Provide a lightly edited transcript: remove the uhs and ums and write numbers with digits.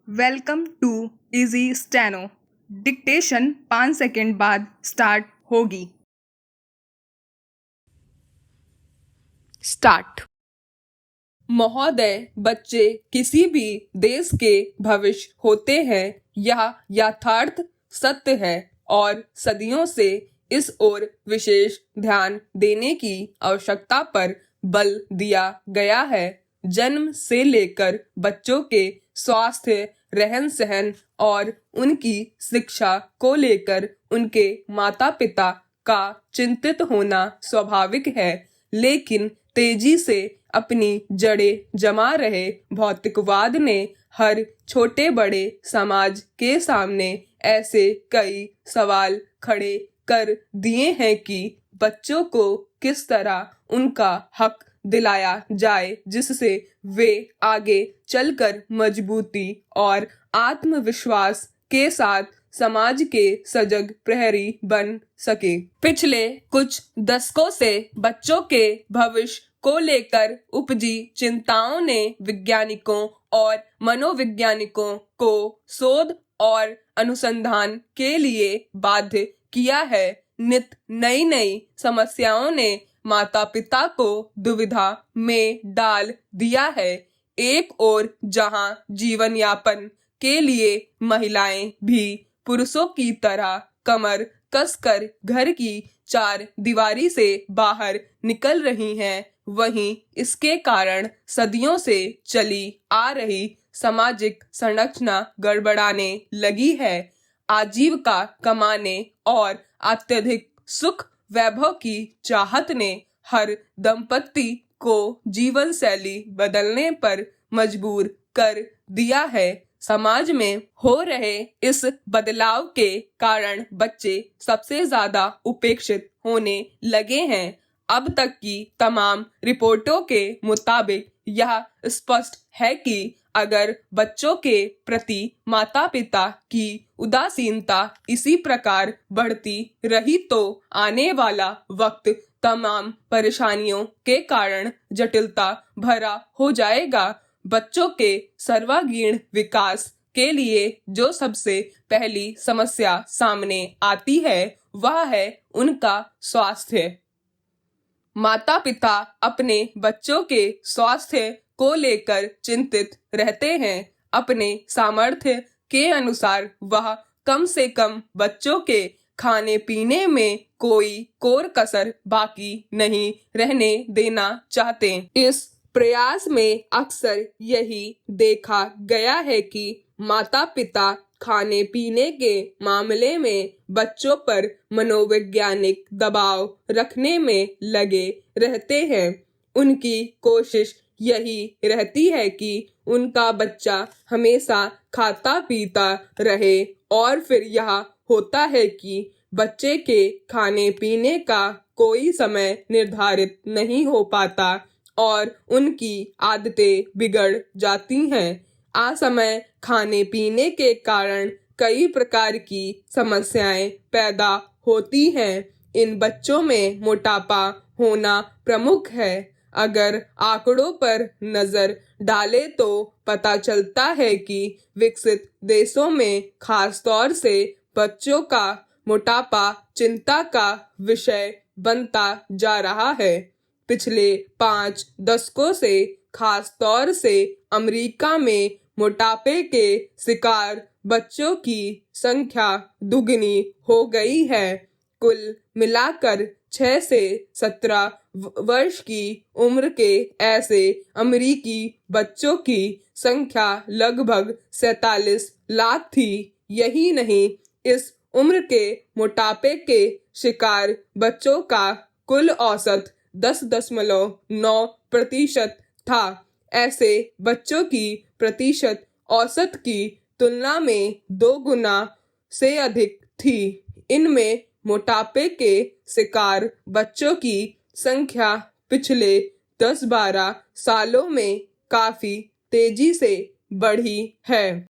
Welcome to Easy Steno. Dictation 5 second बाद start होगी। Start. महोदय, बच्चे किसी भी देश के भविष्य होते हैं। यह यथार्थ सत्य है और सदियों से इस ओर विशेष ध्यान देने की आवश्यकता पर बल दिया गया है। जन्म से लेकर बच्चों के स्वास्थ्य, रहन सहन और उनकी शिक्षा को लेकर उनके माता पिता का चिंतित होना स्वाभाविक है, लेकिन तेजी से अपनी जड़ें जमा रहे भौतिकवाद ने हर छोटे बड़े समाज के सामने ऐसे कई सवाल खड़े कर दिए हैं कि बच्चों को किस तरह उनका हक दिलाया जाए, जिससे वे आगे चलकर मजबूती और आत्मविश्वास के साथ समाज के सजग प्रहरी बन सके। पिछले कुछ दशकों से बच्चों के भविष्य को लेकर उपजी चिंताओं ने वैज्ञानिकों और मनोवैज्ञानिकों को शोध और अनुसंधान के लिए बाध्य किया है। नित नई नई समस्याओं ने माता पिता को दुविधा में डाल दिया है। एक ओर जहां जीवन यापन के लिए महिलाएं भी पुरुषों की तरह कमर कसकर घर की चार दीवारी से बाहर निकल रही हैं, वहीं इसके कारण सदियों से चली आ रही सामाजिक संरचना गड़बड़ाने लगी है। आजीविका कमाने और अत्यधिक सुख वैभव की चाहत ने हर दंपत्ति को जीवन शैली बदलने पर मजबूर कर दिया है। समाज में हो रहे इस बदलाव के कारण बच्चे सबसे ज्यादा उपेक्षित होने लगे हैं। अब तक की तमाम रिपोर्टों के मुताबिक यह स्पष्ट है कि अगर बच्चों के प्रति माता पिता की उदासीनता इसी प्रकार बढ़ती रही तो आने वाला वक्त तमाम परेशानियों के कारण जटिलता भरा हो जाएगा। बच्चों के सर्वांगीण विकास के लिए जो सबसे पहली समस्या सामने आती है वह है उनका स्वास्थ्य। माता पिता अपने बच्चों के स्वास्थ्य को लेकर चिंतित रहते हैं। अपने सामर्थ्य के अनुसार वह कम से कम बच्चों के खाने पीने में कोई कोर कसर बाकी नहीं रहने देना चाहते। इस प्रयास में अक्सर यही देखा गया है कि माता पिता खाने पीने के मामले में बच्चों पर मनोवैज्ञानिक दबाव रखने में लगे रहते हैं। उनकी कोशिश यही रहती है कि उनका बच्चा हमेशा खाता पीता रहे और फिर यह होता है कि बच्चे के खाने पीने का कोई समय निर्धारित नहीं हो पाता और उनकी आदतें बिगड़ जाती हैं। असमय खाने पीने के कारण कई प्रकार की समस्याएं पैदा होती हैं। इन बच्चों में मोटापा होना प्रमुख है। अगर आंकड़ों पर नजर डाले तो पता चलता है कि विकसित देशों में खासतौर से बच्चों का मोटापा चिंता का विषय बनता जा रहा है। पिछले 5 दशकों से खासतौर से अमेरिका में मोटापे के शिकार बच्चों की संख्या दुगनी हो गई है। कुल मिलाकर 6 से 17 वर्ष की उम्र के ऐसे अमेरिकी बच्चों की संख्या लगभग 47 लाख थी। यही नहीं, इस उम्र के मोटापे के शिकार बच्चों का कुल औसत 10.9% था। ऐसे बच्चों की प्रतिशत औसत की तुलना में 2 गुना से अधिक थी। इनमें मोटापे के शिकार बच्चों की संख्या पिछले 10-12 सालों में काफी तेजी से बढ़ी है।